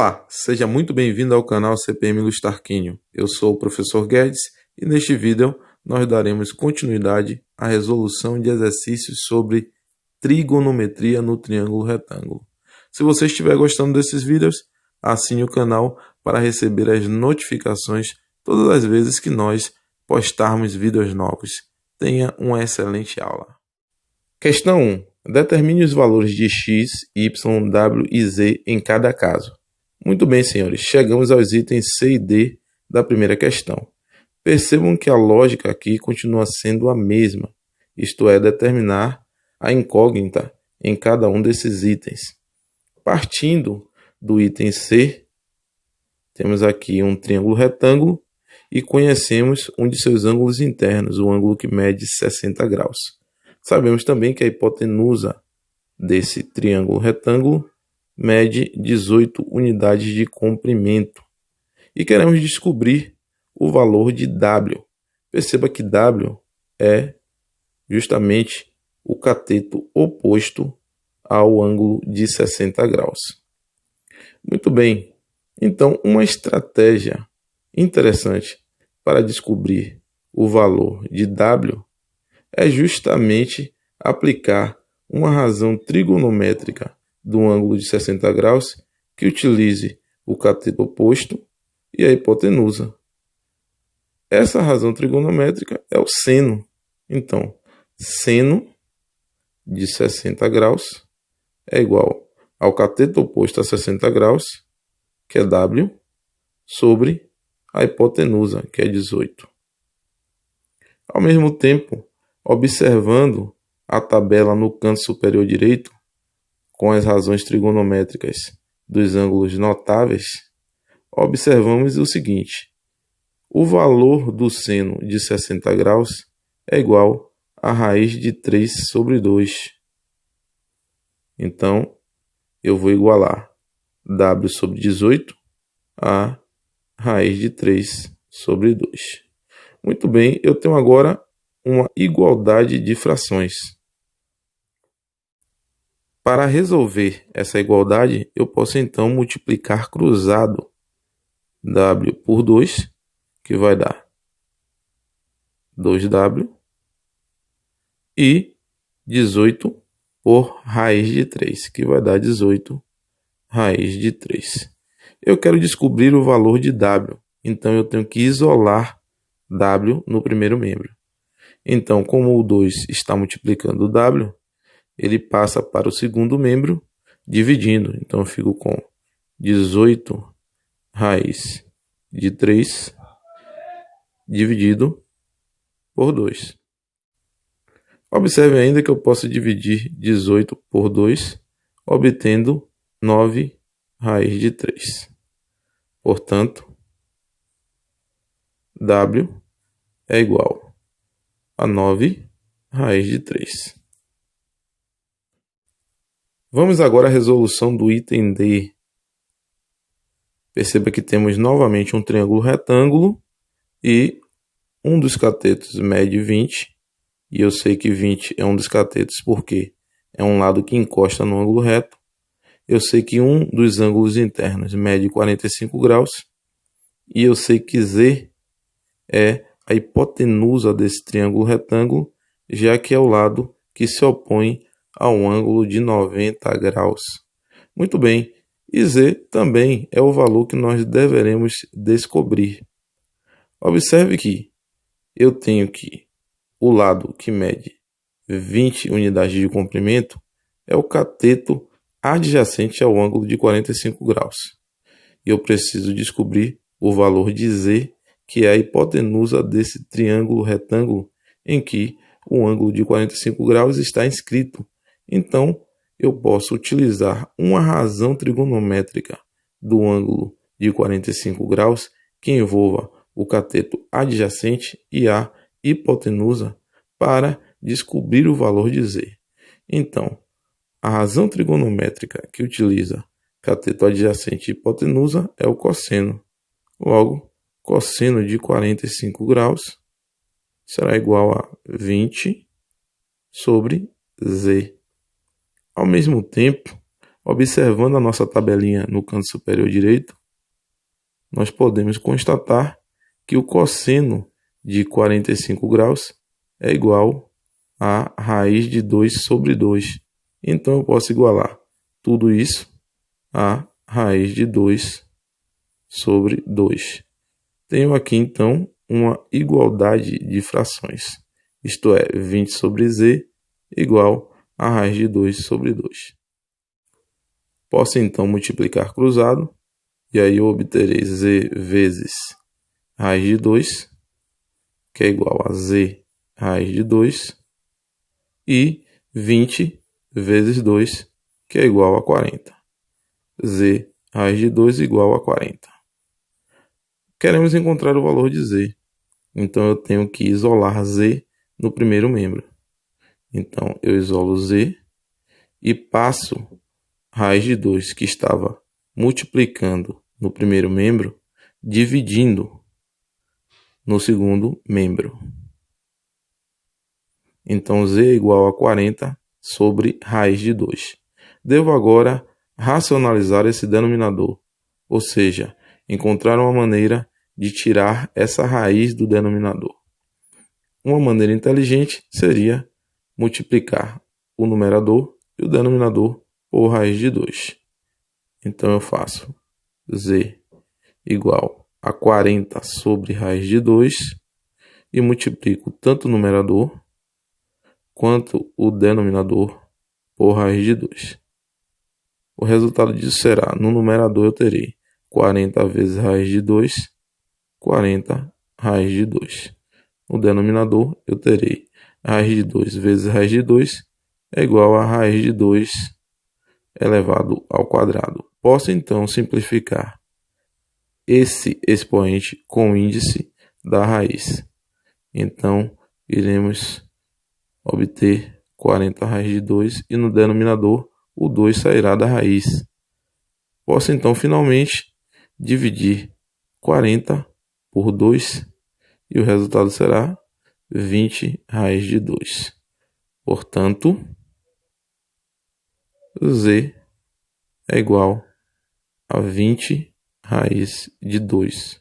Olá, seja muito bem-vindo ao canal CPM Lustarquinho. Eu sou o professor Guedes e neste vídeo nós daremos continuidade à resolução de exercícios sobre trigonometria no triângulo retângulo. Se você estiver gostando desses vídeos, assine o canal para receber as notificações todas as vezes que nós postarmos vídeos novos. Tenha uma excelente aula. Questão 1. Determine os valores de x, y, w e z em cada caso. Muito bem, senhores, chegamos aos itens C e D da primeira questão. Percebam que a lógica aqui continua sendo a mesma, isto é, determinar a incógnita em cada um desses itens. Partindo do item C, temos aqui um triângulo retângulo e conhecemos um de seus ângulos internos, o ângulo que mede 60 graus. Sabemos também que a hipotenusa desse triângulo retângulo mede 18 unidades de comprimento. E queremos descobrir o valor de W. Perceba que W é justamente o cateto oposto ao ângulo de 60 graus. Muito bem. Então, uma estratégia interessante para descobrir o valor de W é justamente aplicar uma razão trigonométrica do ângulo de 60 graus que utilize o cateto oposto e a hipotenusa. Essa razão trigonométrica é o seno. Então, seno de 60 graus é igual ao cateto oposto a 60 graus, que é W, sobre a hipotenusa, que é 18. Ao mesmo tempo, observando a tabela no canto superior direito, com as razões trigonométricas dos ângulos notáveis, observamos o seguinte: o valor do seno de 60 graus é igual a raiz de 3 sobre 2. Então, eu vou igualar W sobre 18 a raiz de 3 sobre 2. Muito bem, eu tenho agora uma igualdade de frações. Para resolver essa igualdade, eu posso então multiplicar cruzado W por 2, que vai dar 2W, e 18 por raiz de 3, que vai dar 18 raiz de 3. Eu quero descobrir o valor de W, então eu tenho que isolar W no primeiro membro. Então, como o 2 está multiplicando o W, ele passa para o segundo membro, dividindo. Então, eu fico com 18 raiz de 3 dividido por 2. Observe ainda que eu posso dividir 18 por 2, obtendo 9 raiz de 3. Portanto, W é igual a 9 raiz de 3. Vamos agora à resolução do item D. Perceba que temos novamente um triângulo retângulo e um dos catetos mede 20. E eu sei que 20 é um dos catetos porque é um lado que encosta no ângulo reto. Eu sei que um dos ângulos internos mede 45 graus. E eu sei que Z é a hipotenusa desse triângulo retângulo, já que é o lado que se opõe a um ângulo de 90 graus. Muito bem, e Z também é o valor que nós deveremos descobrir. Observe que eu tenho que o lado que mede 20 unidades de comprimento é o cateto adjacente ao ângulo de 45 graus. E eu preciso descobrir o valor de Z, que é a hipotenusa desse triângulo retângulo em que o ângulo de 45 graus está inscrito. Então, eu posso utilizar uma razão trigonométrica do ângulo de 45 graus que envolva o cateto adjacente e a hipotenusa para descobrir o valor de Z. Então, a razão trigonométrica que utiliza cateto adjacente e hipotenusa é o cosseno. Logo, cosseno de 45 graus será igual a 20 sobre Z. Ao mesmo tempo, Observando a nossa tabelinha no canto superior direito, nós podemos constatar que o cosseno de 45 graus é igual a raiz de 2 sobre 2. Então, eu posso igualar tudo isso a raiz de 2 sobre 2. Tenho aqui, então, uma igualdade de frações. Isto é, 20 sobre z igual a raiz de 2 sobre 2. Posso, então, multiplicar cruzado, e aí eu obterei z vezes raiz de 2, que é igual a z raiz de 2, e 20 vezes 2, que é igual a 40. Z raiz de 2 igual a 40. Queremos encontrar o valor de z, então eu tenho que isolar z no primeiro membro. Então, eu isolo z e passo raiz de 2, que estava multiplicando no primeiro membro, dividindo no segundo membro. Então, z é igual a 40 sobre raiz de 2. Devo agora racionalizar esse denominador, ou seja, encontrar uma maneira de tirar essa raiz do denominador. Uma maneira inteligente seria multiplicar o numerador e o denominador por raiz de 2. Então, eu faço z igual a 40 sobre raiz de 2 e multiplico tanto o numerador quanto o denominador por raiz de 2. O resultado disso será, no numerador eu terei 40 vezes raiz de 2, 40 raiz de 2. No denominador eu terei raiz de 2 vezes raiz de 2 é igual a raiz de 2 elevado ao quadrado. Posso então simplificar esse expoente com o índice da raiz. Então, iremos obter 40 raiz de 2 e no denominador o 2 sairá da raiz. Posso então finalmente dividir 40 por 2 e o resultado será 20 raiz de 2. Portanto, z é igual a 20 raiz de 2.